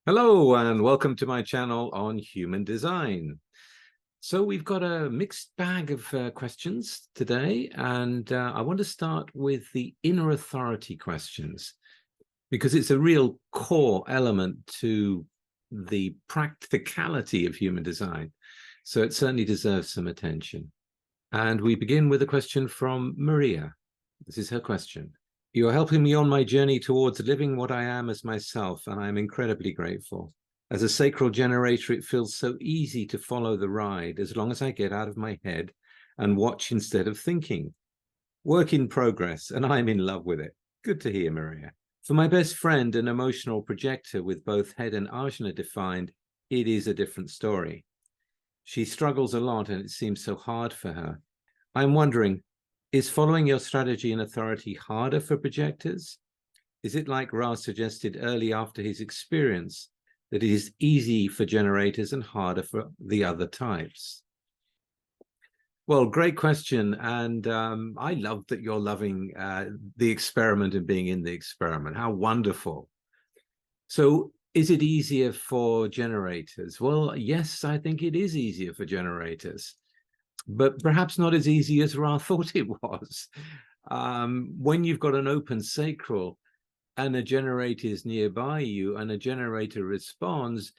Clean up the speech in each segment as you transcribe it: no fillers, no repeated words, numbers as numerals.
Hello and welcome to my channel on human design. So we've got a mixed bag of questions today, and I want to start with the inner authority questions because it's a real core element to the practicality of human design. So it certainly deserves some attention. And we begin with a question from Maria. This is her question. You are helping me on my journey towards living what I am as myself, and I am incredibly grateful. As a sacral generator, it feels so easy to follow the ride as long as I get out of my head and watch instead of thinking. Work in progress, and I'm in love with it. Good to hear, Maria. For my best friend, an emotional projector with both Head and Ajna defined, it is a different story. She struggles a lot, and it seems so hard for her. I'm wondering, is following your strategy and authority harder for projectors? Is it like Ra suggested early after his experience, that it is easy for generators and harder for the other types? Well, great question. And I love that you're loving the experiment and being in the experiment. How wonderful. So is it easier for generators? Well, yes, I think it is easier for generators, but perhaps not as easy as Ra thought it was. When you've got an open sacral and a generator is nearby you and a generator responds,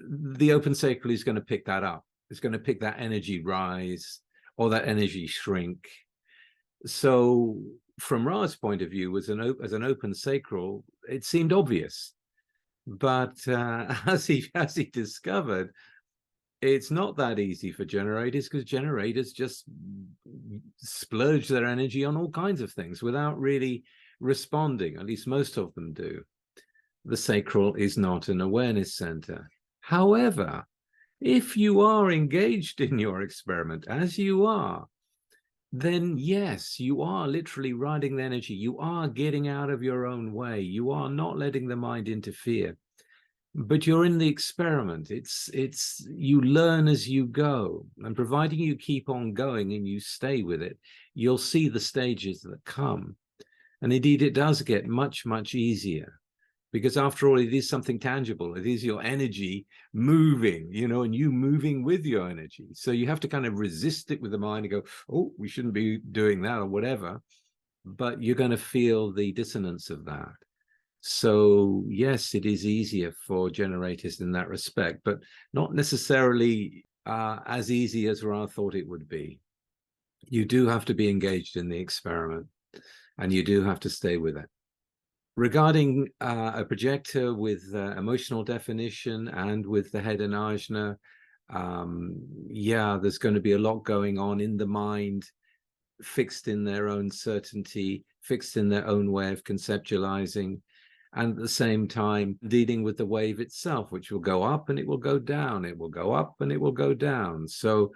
the open sacral is going to pick that up. It's going to pick that energy rise or that energy shrink. So from Ra's point of view, as an open sacral, it seemed obvious. But as he discovered, it's not that easy for generators, because generators just splurge their energy on all kinds of things without really responding. At least most of them do. The sacral is not an awareness center. However, if you are engaged in your experiment, as you are, then yes, you are literally riding the energy. You are getting out of your own way. You are not letting the mind interfere. But you're in the experiment. It's you learn as you go, and providing you keep on going and you stay with it, you'll see the stages that come. And indeed, it does get much, much easier, because after all, it is something tangible. It is your energy moving, and you moving with your energy. So you have to kind of resist it with the mind and go, oh, we shouldn't be doing that or whatever. But you're going to feel the dissonance of that. So yes, it is easier for generators in that respect, but not necessarily as easy as Ra thought it would be. You do have to be engaged in the experiment, and you do have to stay with it. Regarding a projector with emotional definition and with the Head and Ajna, yeah, there's going to be a lot going on in the mind, fixed in their own certainty, fixed in their own way of conceptualizing, and at the same time dealing with the wave itself, which will go up and it will go down, it will go up and it will go down. So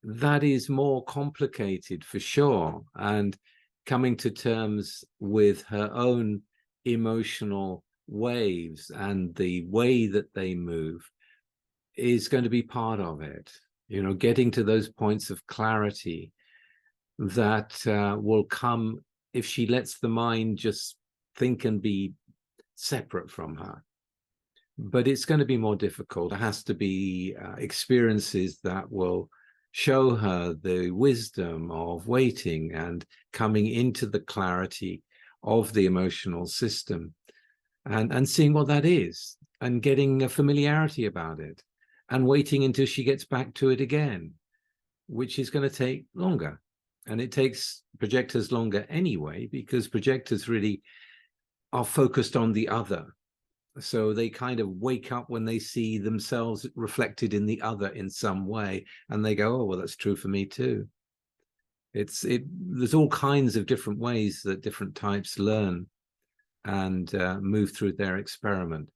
that is more complicated for sure. And coming to terms with her own emotional waves and the way that they move is going to be part of it. Getting to those points of clarity that will come if she lets the mind just think and be separate from her. But it's going to be more difficult. There has to be experiences that will show her the wisdom of waiting and coming into the clarity of the emotional system, and seeing what that is, and getting a familiarity about it, and waiting until she gets back to it again, which is going to take longer. And it takes projectors longer anyway, because projectors really are focused on the other. So they kind of wake up when they see themselves reflected in the other in some way, and they go, oh, well, that's true for me too. There's all kinds of different ways that different types learn and move through their experiment.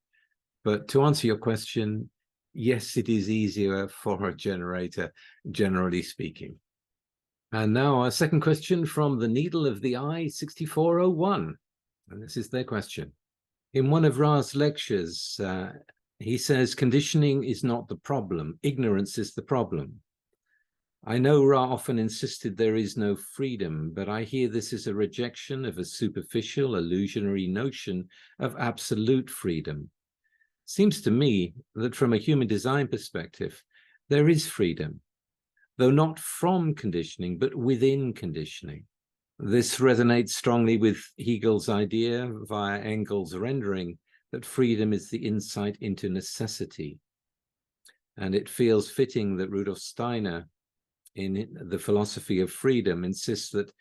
But to answer your question, yes, it is easier for a generator, generally speaking. And now our second question from the Needle of the Eye 6401. And this is their question. In one of Ra's lectures, he says, conditioning is not the problem, ignorance is the problem. I know Ra often insisted there is no freedom, but I hear this is a rejection of a superficial, illusionary notion of absolute freedom. Seems to me that from a human design perspective, there is freedom, though not from conditioning, but within conditioning. This resonates strongly with Hegel's idea via Engels' rendering that freedom is the insight into necessity. And it feels fitting that Rudolf Steiner, in the philosophy of freedom, insists that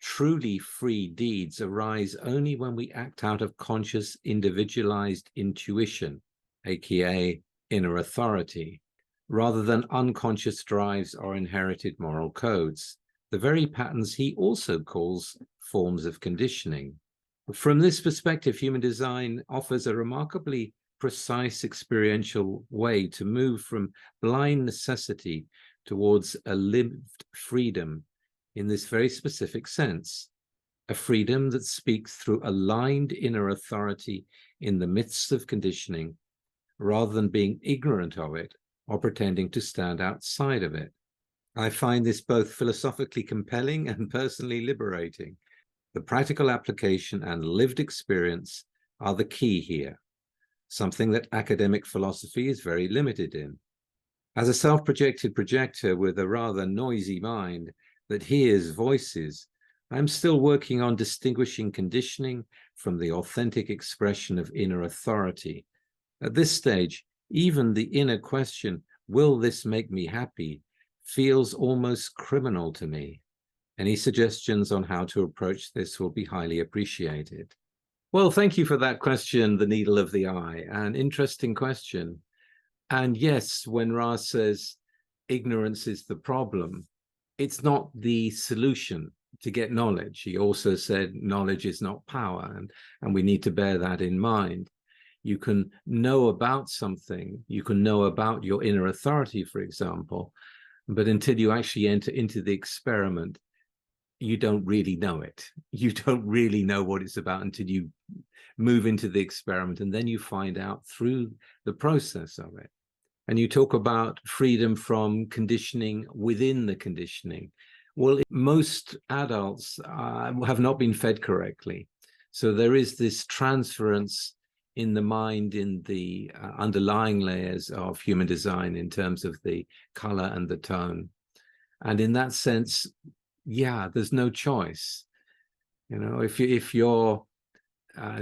truly free deeds arise only when we act out of conscious, individualized intuition, aka inner authority, rather than unconscious drives or inherited moral codes, the very patterns he also calls forms of conditioning. From this perspective, human design offers a remarkably precise experiential way to move from blind necessity towards a lived freedom in this very specific sense, a freedom that speaks through aligned inner authority in the midst of conditioning, rather than being ignorant of it or pretending to stand outside of it. I find this both philosophically compelling and personally liberating. The practical application and lived experience are the key here, something that academic philosophy is very limited in. As a self-projected projector with a rather noisy mind that hears voices, I'm still working on distinguishing conditioning from the authentic expression of inner authority. At this stage, even the inner question, will this make me happy, feels almost criminal to me. Any suggestions on how to approach this will be highly appreciated. Well, thank you for that question, the needle of the eye. An interesting question. And yes, when Ra says ignorance is the problem, it's not the solution to get knowledge. He also said knowledge is not power, and we need to bear that in mind. You can know about something, you can know about your inner authority, for example, but until you actually enter into the experiment, you don't really know it. You don't really know what it's about until you move into the experiment, and then you find out through the process of it. And you talk about freedom from conditioning within the conditioning. Well, most adults have not been fed correctly. So there is this transference in the mind, in the underlying layers of human design in terms of the color and the tone. And in that sense, yeah, there's no choice. You know, if you're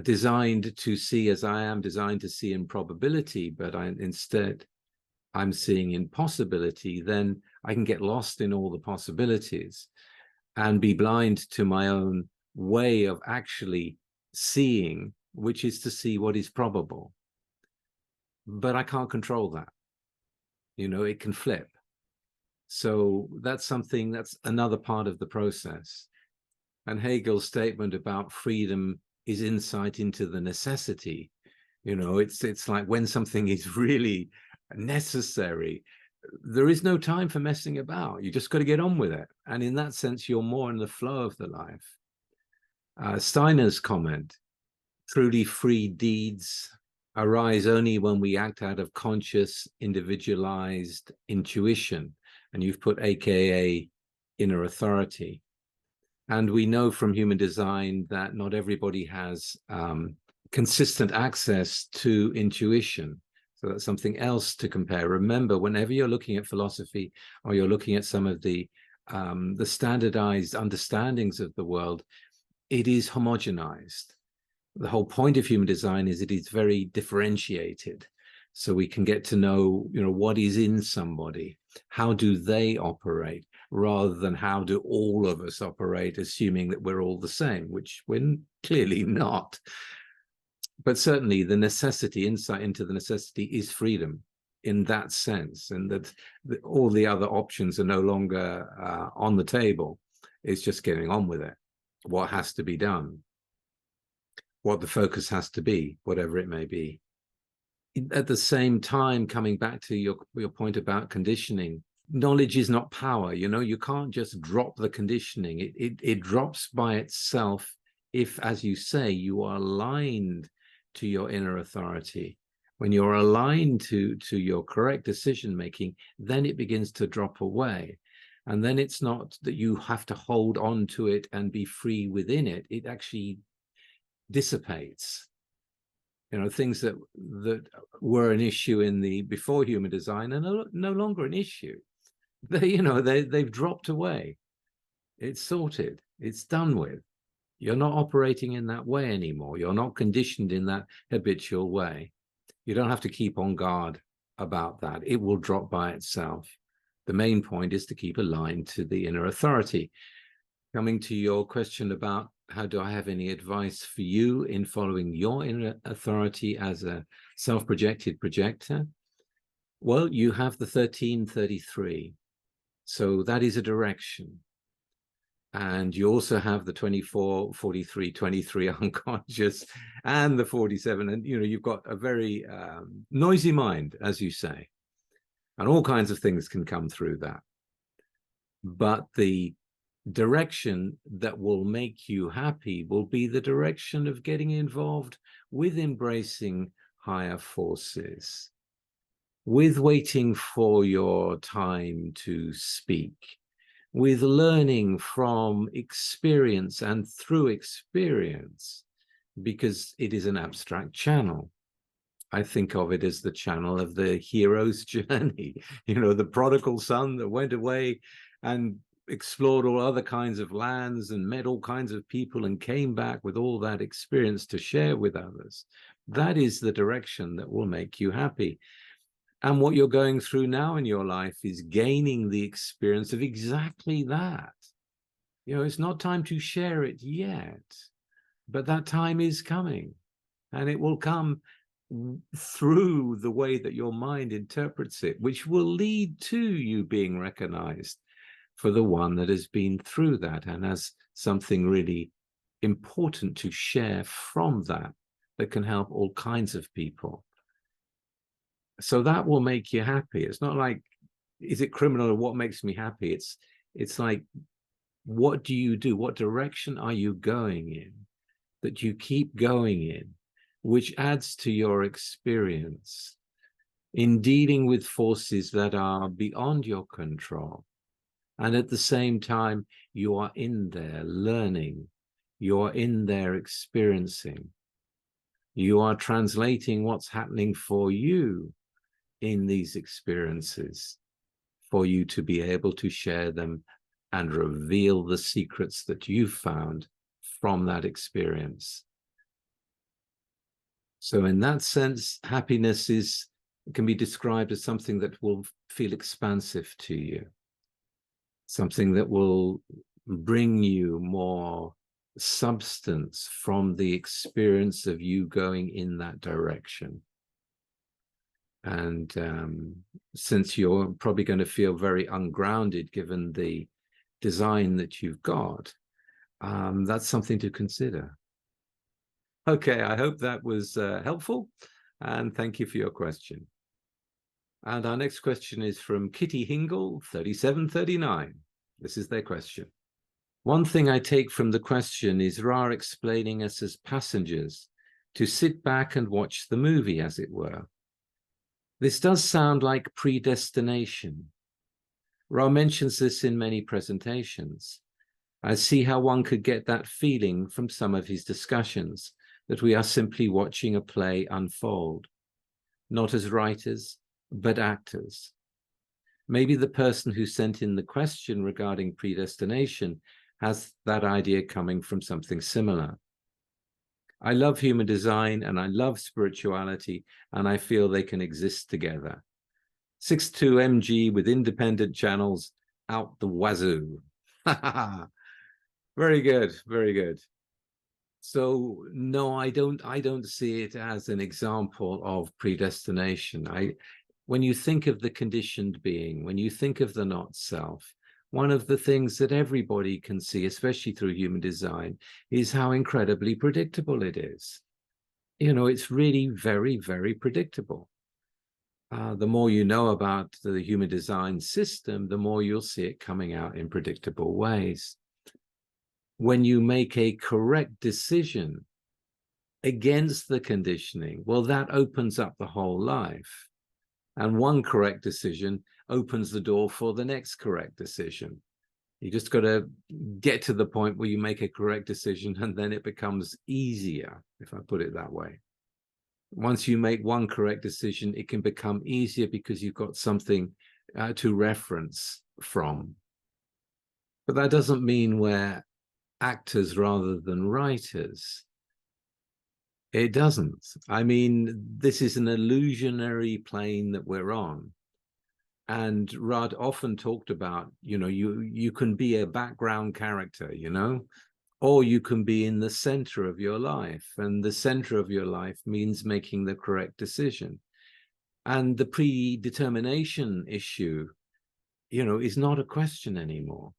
designed to see, as I am designed to see, in probability, but instead I'm seeing in possibility, then I can get lost in all the possibilities and be blind to my own way of actually seeing, which is to see what is probable. But I can't control that. You know, it can flip. So that's something, that's another part of the process. And Hegel's statement about freedom is insight into the necessity. You know, it's like when something is really necessary, there is no time for messing about. You just got to get on with it. And in that sense, you're more in the flow of the life. Steiner's comment, truly free deeds arise only when we act out of conscious, individualized intuition. And you've put AKA inner authority. And we know from human design that not everybody has consistent access to intuition. So that's something else to compare. Remember, whenever you're looking at philosophy or you're looking at some of the standardized understandings of the world, it is homogenized. The whole point of human design is it is very differentiated. So we can get to know, you know, what is in somebody, how do they operate, rather than how do all of us operate, assuming that we're all the same, which we're clearly not. But certainly the necessity, insight into the necessity, is freedom in that sense, and that all the other options are no longer on the table. It's just getting on with it. What has to be done, what the focus has to be, whatever it may be. At the same time, coming back to your point about conditioning, knowledge is not power. You know, you can't just drop the conditioning. It drops by itself if, as you say, you are aligned to your inner authority. When you're aligned to your correct decision making, then it begins to drop away. And then it's not that you have to hold on to it and be free within it. It actually dissipates. You know, things that were an issue in the before human design are no longer an issue. They've dropped away. It's sorted. It's done with. You're not operating in that way anymore. You're not conditioned in that habitual way. You don't have to keep on guard about that. It will drop by itself. The main point is to keep aligned to the inner authority. Coming to your question about how do I have any advice for you in following your inner authority as a self-projected projector? Well, you have the 1333. So that is a direction. And you also have the 24, 43, 23 unconscious and the 47. And, you've got a very noisy mind, as you say. And all kinds of things can come through that. But the direction that will make you happy will be the direction of getting involved with embracing higher forces, with waiting for your time to speak, with learning from experience and through experience, because it is an abstract channel. I think of it as the channel of the hero's journey, the prodigal son that went away and explored all other kinds of lands and met all kinds of people and came back with all that experience to share with others. That is the direction that will make you happy. And what you're going through now in your life is gaining the experience of exactly that. It's not time to share it yet, but that time is coming, and it will come through the way that your mind interprets it, which will lead to you being recognized for the one that has been through that and has something really important to share from that can help all kinds of people. So that will make you happy. It's not like, is it criminal or what makes me happy? It's like, what do you do? What direction are you going in that you keep going in, which adds to your experience in dealing with forces that are beyond your control. And at the same time, you are in there learning. You are in there experiencing. You are translating what's happening for you in these experiences for you to be able to share them and reveal the secrets that you've found from that experience. So in that sense, happiness can be described as something that will feel expansive to you, something that will bring you more substance from the experience of you going in that direction. And since you're probably going to feel very ungrounded given the design that you've got, that's something to consider. Okay, I hope that was helpful, and thank you for your question. And our next question is from Kitty Hingle, 3739. This is their question. One thing I take from the question is Ra explaining us as passengers to sit back and watch the movie, as it were. This does sound like predestination. Ra mentions this in many presentations. I see how one could get that feeling from some of his discussions, that we are simply watching a play unfold, not as writers, but actors. Maybe the person who sent in the question regarding predestination has that idea coming from something similar. I love human design and I love spirituality, and I feel they can exist together. 6.2 mg with independent channels out the wazoo. Very good, very good. So no, I don't see it as an example of predestination. When you think of the conditioned being, when you think of the not self, one of the things that everybody can see, especially through human design, is how incredibly predictable it is. It's really very, very predictable. The more you know about the human design system, the more you'll see it coming out in predictable ways. When you make a correct decision against the conditioning, well, that opens up the whole life. And one correct decision opens the door for the next correct decision. You just got to get to the point where you make a correct decision, and then it becomes easier, if I put it that way. Once you make one correct decision, it can become easier because you've got something to reference from. But that doesn't mean we're actors rather than writers. It doesn't. I mean, this is an illusionary plane that we're on. And Rudd often talked about, you can be a background character, or you can be in the center of your life. And the center of your life means making the correct decision. And the predetermination issue, is not a question anymore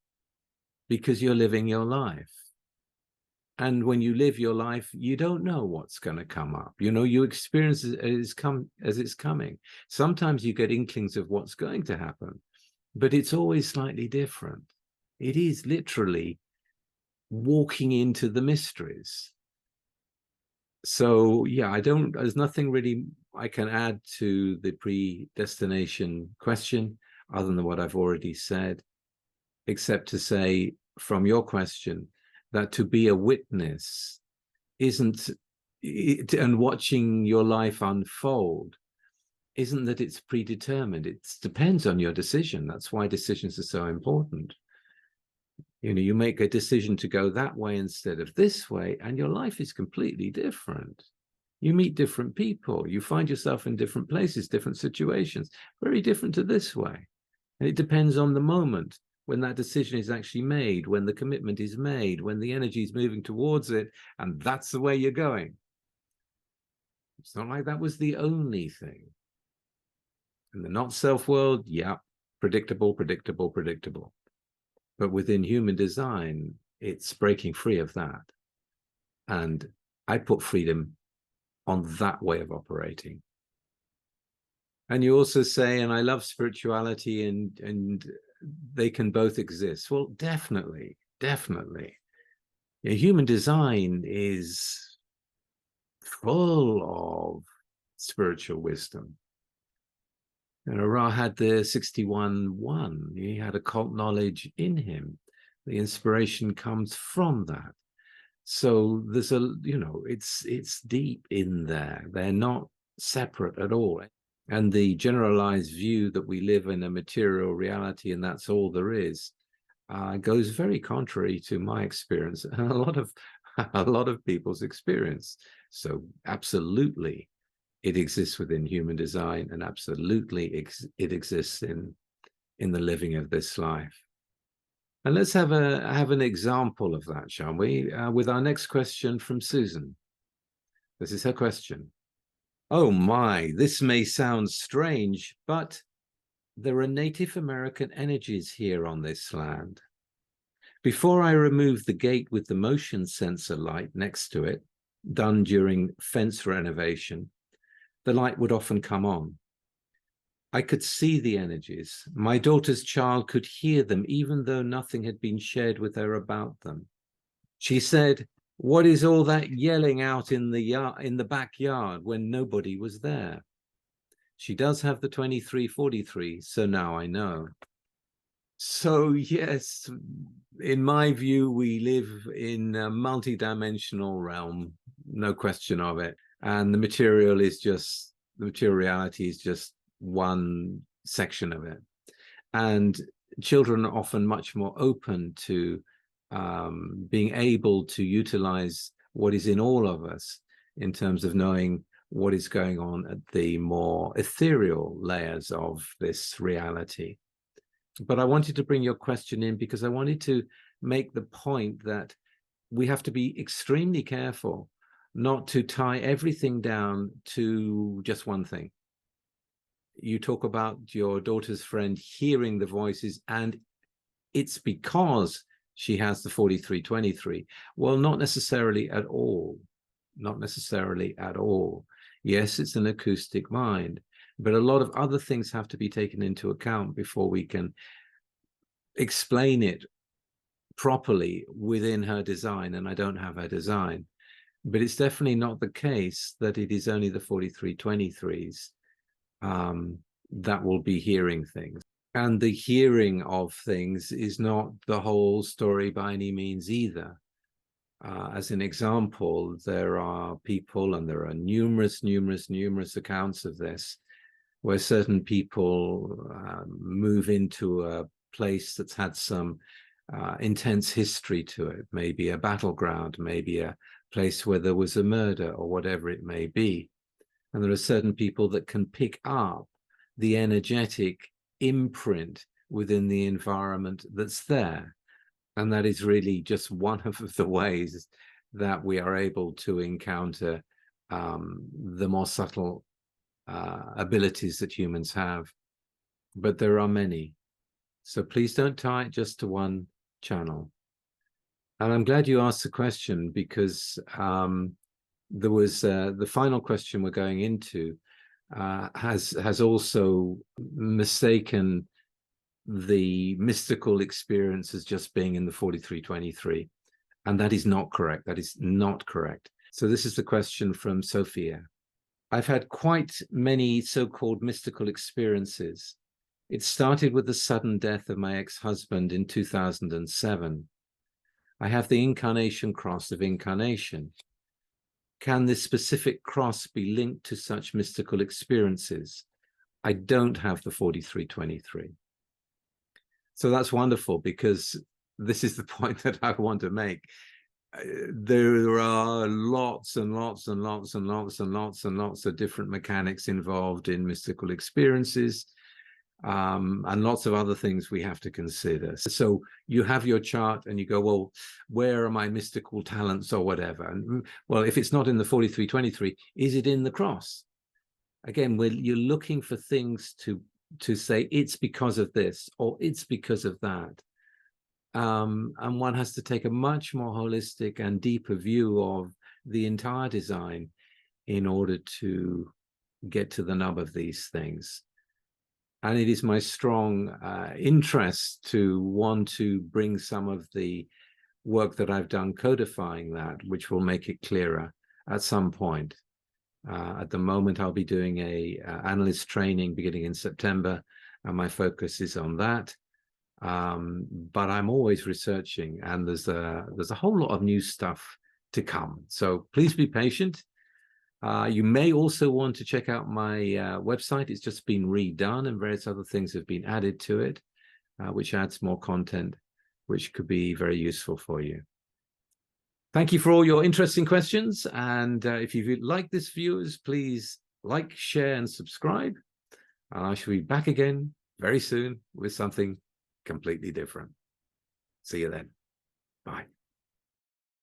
because you're living your life. And when you live your life, you don't know what's going to come up. You experience it as it's coming. Sometimes you get inklings of what's going to happen, but it's always slightly different. It is literally walking into the mysteries. So, yeah, there's nothing really I can add to the predestination question other than what I've already said, except to say from your question, that to be a witness isn't, and watching your life unfold, isn't that it's predetermined. It depends on your decision. That's why decisions are so important. You make a decision to go that way instead of this way, and your life is completely different. You meet different people. You find yourself in different places, different situations, very different to this way. And it depends on the moment when that decision is actually made, when the commitment is made, when the energy is moving towards it, and that's the way you're going. It's not like that was the only thing. In the not-self world, yeah, predictable, predictable, predictable. But within human design, it's breaking free of that. And I put freedom on that way of operating. And you also say, and I love spirituality and they can both exist. Well, definitely. Human design is full of spiritual wisdom. Ra had the 61-1. He had occult knowledge in him. The inspiration comes from that. So there's it's deep in there. They're not separate at all. And the generalized view that we live in a material reality and that's all there is goes very contrary to my experience and a lot of people's experience. So absolutely, it exists within human design, and absolutely it exists in the living of this life. And let's have an example of that, shall we? With our next question from Susan. This is her question. Oh my, this may sound strange, but there are Native American energies here on this land. Before I removed the gate with the motion sensor light next to it, done during fence renovation, the light would often come on. I could see the energies. My daughter's child could hear them, even though nothing had been shared with her about them. She said, "What is all that yelling out in the backyard when nobody was there?" She does have the 2343, so now I know. So yes, in my view, we live in a multi-dimensional realm, no question of it. And the material reality is just one section of it. And children are often much more open to being able to utilize what is in all of us in terms of knowing what is going on at the more ethereal layers of this reality. But I wanted to bring your question in because I wanted to make the point that we have to be extremely careful not to tie everything down to just one thing. You talk about your daughter's friend hearing the voices, and it's because she has the 4323. Well, not necessarily at all. Not necessarily at all. Yes, it's an acoustic mind, but a lot of other things have to be taken into account before we can explain it properly within her design, and I don't have her design. But it's definitely not the case that it is only the 4323s that will be hearing things. And the hearing of things is not the whole story by any means either. As an example, there are people, and there are numerous accounts of this, where certain people move into a place that's had some intense history to it, maybe a battleground, maybe a place where there was a murder or whatever it may be. And there are certain people that can pick up the energetic imprint within the environment that's there. And that is really just one of the ways that we are able to encounter the more subtle abilities that humans have. But there are many. So please don't tie it just to one channel. And I'm glad you asked the question, because there was the final question we're going into has also mistaken the mystical experience as just being in the 4323. And that is not correct. That is not correct. So this is the question from Sophia. I've had quite many so-called mystical experiences. It started with the sudden death of my ex-husband in 2007. I have the Incarnation Cross of Incarnation. Can this specific cross be linked to such mystical experiences? I don't have the 4323. So that's wonderful, because this is the point that I want to make. There are lots and lots of different mechanics involved in mystical experiences, and lots of other things we have to consider. So you have your chart and you go, well, where are my mystical talents or whatever? And well, if it's not in the 4323, is it in the cross? Again, you're looking for things to say it's because of this or it's because of that. And one has to take a much more holistic and deeper view of the entire design in order to get to the nub of these things. And it is my strong interest to want to bring some of the work that I've done codifying that, which will make it clearer at some point. At the moment, I'll be doing a analyst training beginning in September, and my focus is on that. But I'm always researching, and there's a whole lot of new stuff to come. So please be patient. You may also want to check out my website. It's just been redone, and various other things have been added to it, which adds more content, which could be very useful for you. Thank you for all your interesting questions. And if you like this, viewers, please like, share, and subscribe. And I shall be back again very soon with something completely different. See you then. Bye.